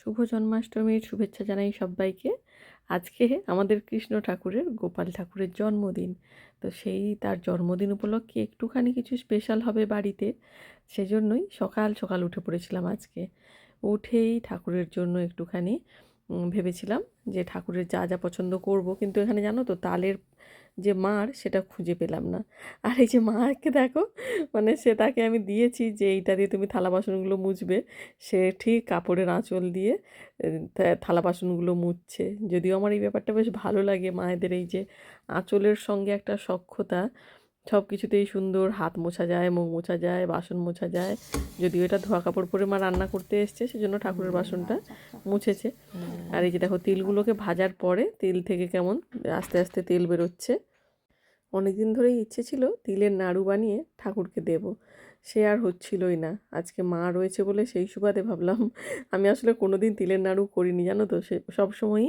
শুভ জন্মাষ্টমীর শুভেচ্ছা জানাই সবাইকে। আজকে আমাদের কৃষ্ণ ঠাকুরের, গোপাল ঠাকুরের জন্মদিন। তো সেই তার জন্মদিন উপলক্ষে একটুখানি কিছু স্পেশাল হবে বাড়িতে। সেজন্যই সকাল সকাল উঠে পড়েছিলাম আজকে। উঠেই ঠাকুরের জন্য একটুখানি ভেবেছিলাম যে ঠাকুরের যা যা পছন্দ করব, কিন্তু এখানে জানো তো তালের যে মাড় সেটা খুঁজে পেলাম না। আর এই যে মাকে দেখো, মানে সে তাকে আমি দিয়েছি যে এইটা দিয়ে তুমি থালা বাসনগুলো মুছবে, সে ঠিক কাপড়ের আঁচল দিয়ে থালা বাসনগুলো মুছছে। যদিও আমার এই ব্যাপারটা বেশ ভালো লাগে, মায়েদের এই যে আঁচলের সঙ্গে একটা সখ্যতা, সব কিছুতেই সুন্দর হাত মোছা যায়, মুখ মোছা যায়, বাসন মোছা যায়। যদিও এটা ধোয়া কাপড় পরে মা রান্না করতে এসছে, সেজন্য ঠাকুরের বাসনটা মুছেছে। আর এই যে দেখো তিলগুলোকে ভাজার পরে তিল থেকে কেমন আস্তে আস্তে তেল বেরোচ্ছে। অনেকদিন ধরেই ইচ্ছে ছিল তিলের নাড়ু বানিয়ে ঠাকুরকে দেব, সে আর হচ্ছিলই না। আজকে মা রয়েছে বলে সেই সুবাদে ভাবলাম, আমি আসলে কোনোদিন তিলের নাড়ু করিনি জানো তো। সে সবসময়ই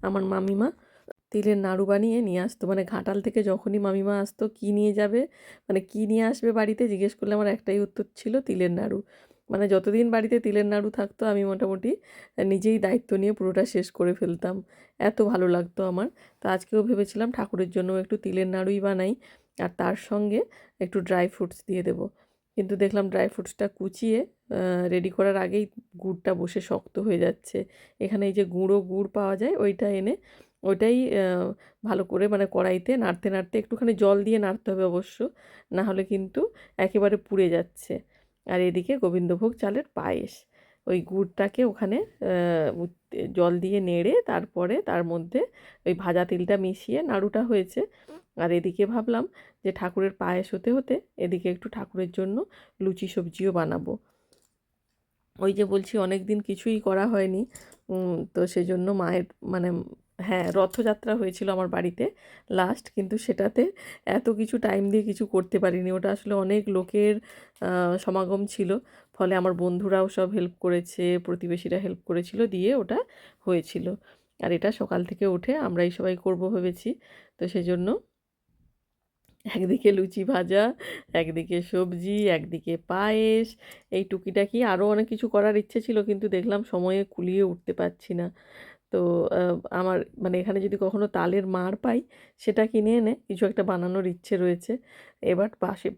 আমার মামিমা তিলের নাড়ু বানিয়ে নিয়ে আসতো, মানে ঘাটাল থেকে যখনই মামিমা আসতো, কী নিয়ে যাবে, মানে কী নিয়ে আসবে বাড়িতে জিজ্ঞেস করলে আমার একটাই উত্তর ছিল, তিলের নাড়ু। মানে যতদিন বাড়িতে তিলের নাড়ু থাকতো আমি মোটামুটি নিজেই দায়িত্ব নিয়ে পুরোটা শেষ করে ফেলতাম, এত ভালো লাগতো আমার। তো আজকেও ভেবেছিলাম ঠাকুরের জন্য একটু তিলের নাড়ুই বানাই, আর তার সঙ্গে একটু ড্রাই ফ্রুটস দিয়ে দেবো। কিন্তু দেখলাম ড্রাই ফ্রুটসটা কুচিয়ে রেডি করার আগেই গুড়টা বসে শক্ত হয়ে যাচ্ছে। এখানে এই যে গুঁড়ো গুড় পাওয়া যায়, ওইটা এনে ওইটাই ভালো করে মানে কড়াইতে নাড়তে নাড়তে, একটুখানি জল দিয়ে নাড়তে হবে অবশ্য, না হলে কিন্তু একেবারে পুড়ে যাচ্ছে। আর এদিকে গোবিন্দভোগ চালের পায়েস, ওই গুড়টাকে ওখানে জল দিয়ে নেড়ে তারপরে তার মধ্যে ওই ভাজা তিলটা মিশিয়ে নাড়ুটা হয়েছে। আর এদিকে ভাবলাম যে ঠাকুরের পায়েস হতে হতে এদিকে একটু ঠাকুরের জন্য লুচি সবজিও বানাবো। ওই যে বলছি অনেক দিন কিছুই করা হয়নি, তো সেজন্য মায়ের মানে হ্যাঁ, রথযাত্রা হয়েছিল আমার বাড়িতে লাস্ট, কিন্তু সেটাতে এত কিছু টাইম দিয়ে কিছু করতে পারিনি। ওটা আসলে অনেক লোকের সমাগম ছিল, ফলে আমার বন্ধুরাও সব হেল্প করেছে, প্রতিবেশীরা হেল্প করেছিল, দিয়ে ওটা হয়েছিল। আর এটা সকাল থেকে উঠে আমরাই সবাই করব ভেবেছি। তো সেজন্য একদিকে লুচি ভাজা, একদিকে সবজি, একদিকে পায়েস, এই টুকিটাকি আরও অনেক কিছু করার ইচ্ছে ছিল, কিন্তু দেখলাম সময়ে কুলিয়ে উঠতে পারছি না। তো আমার মানে এখানে যদি কখনো তালের মাড় পাই, সেটা কিনে এনে কিছু একটা বানানোর ইচ্ছে রয়েছে। এবার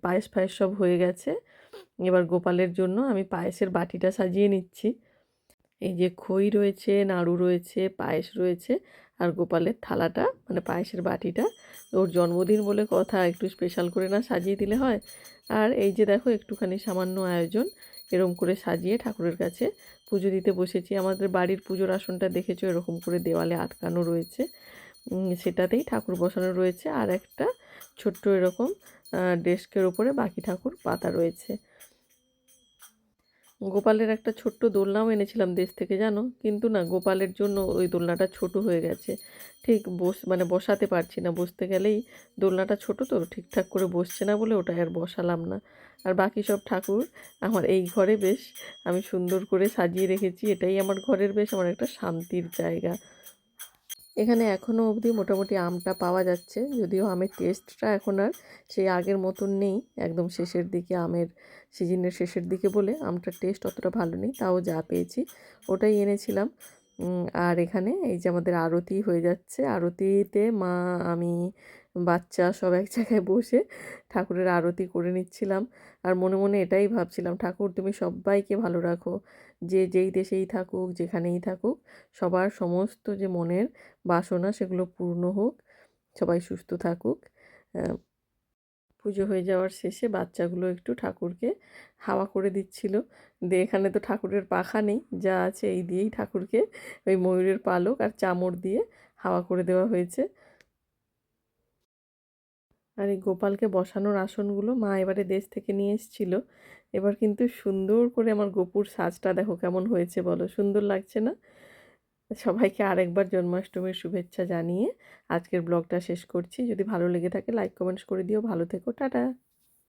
পায়েস ফায়েস সব হয়ে গেছে। এবার গোপালের জন্য আমি পায়েসের বাটিটা সাজিয়ে নিচ্ছি। এই যে খই রয়েছে, নাড়ু রয়েছে, পায়েস রয়েছে, আর গোপালের থালাটা মানে পায়েসের বাটিটা। ওর জন্মদিন বলে কথা, একটু স্পেশাল করে না সাজিয়ে দিলে হয়। আর এই যে দেখো একটুখানি সামান্য আয়োজন, এরকম করে সাজিয়ে ঠাকুরের কাছে পুজো দিতে বসেছি। আমাদের বাড়ির পুজোর আসনটা দেখেছো, এরকম করে দেওয়ালে আটকানো রয়েছে, সেটাতেই ঠাকুর বসানো রয়েছে। আর একটা ছোট্ট এরকম ডেস্কের ওপরে বাকি ঠাকুর পাতা রয়েছে। গোপালের একটা ছোট্ট দোলনাও এনেছিলাম দেশ থেকে জানো, কিন্তু না গোপালের জন্য ওই দোলনাটা ছোট হয়ে গেছে। ঠিক মানে বসাতে পারছি না, বসতে গেলেই দোলনাটা ছোট তো ঠিকঠাক করে বসছে না বলে ওটা আর বসালাম না। আর বাকি সব ঠাকুর আমার এই ঘরে বেশ আমি সুন্দর করে সাজিয়ে রেখেছি, এটাই আমার ঘরের বেশ আমার একটা শান্তির জায়গা। এখানে এখনও অবধি মোটামুটি আমটা পাওয়া যাচ্ছে, যদিও আমের টেস্টটা এখন আর সেই আগের মতন নেই। একদম শেষের দিকে আমের সিজনের শেষের দিকে বলে আমটার টেস্ট অতটা ভালো নেই, তাও যা পেয়েছি ওটাই এনেছিলাম। আর এখানে এই যে আমাদের আরতি হয়ে যাচ্ছে, আরতিতে মা, আমি, বাচ্চা সব এক জায়গায় বসে ঠাকুরের আরতি করে নিচ্ছিলাম। আর মনে মনে এটাই ভাবছিলাম, ঠাকুর তুমি সবাইকে ভালো রাখো, যে যেই দেশেই থাকুক, যেখানেই থাকুক, সবার সমস্ত যে মনের বাসনা সেগুলো পূর্ণ হোক, সবাই সুস্থ থাকুক। পুজো হয়ে যাওয়ার শেষে বাচ্চাগুলো একটু ঠাকুরকে হাওয়া করে দিচ্ছিল। দিয়ে এখানে তো ঠাকুরের পাখা নেই, যা আছে এই দিয়েই ঠাকুরকে ওই ময়ূরের পালক আর চামড় দিয়ে হাওয়া করে দেওয়া হয়েছে। আর এই গোপালকে বসানোর আসনগুলো মা এবারে দেশ থেকে নিয়ে এসেছিল। এবার কিন্তু সুন্দর করে আমার গোপুর সাজটা দেখো কেমন হয়েছে, বলো সুন্দর লাগছে না? সবাইকে আরেকবার জন্মাষ্টমীর শুভেচ্ছা জানিয়ে আজকের ব্লগটা শেষ করছি। যদি ভালো লেগে থাকে লাইক কমেন্টস করে দিও। ভালো থেকো, টাটা।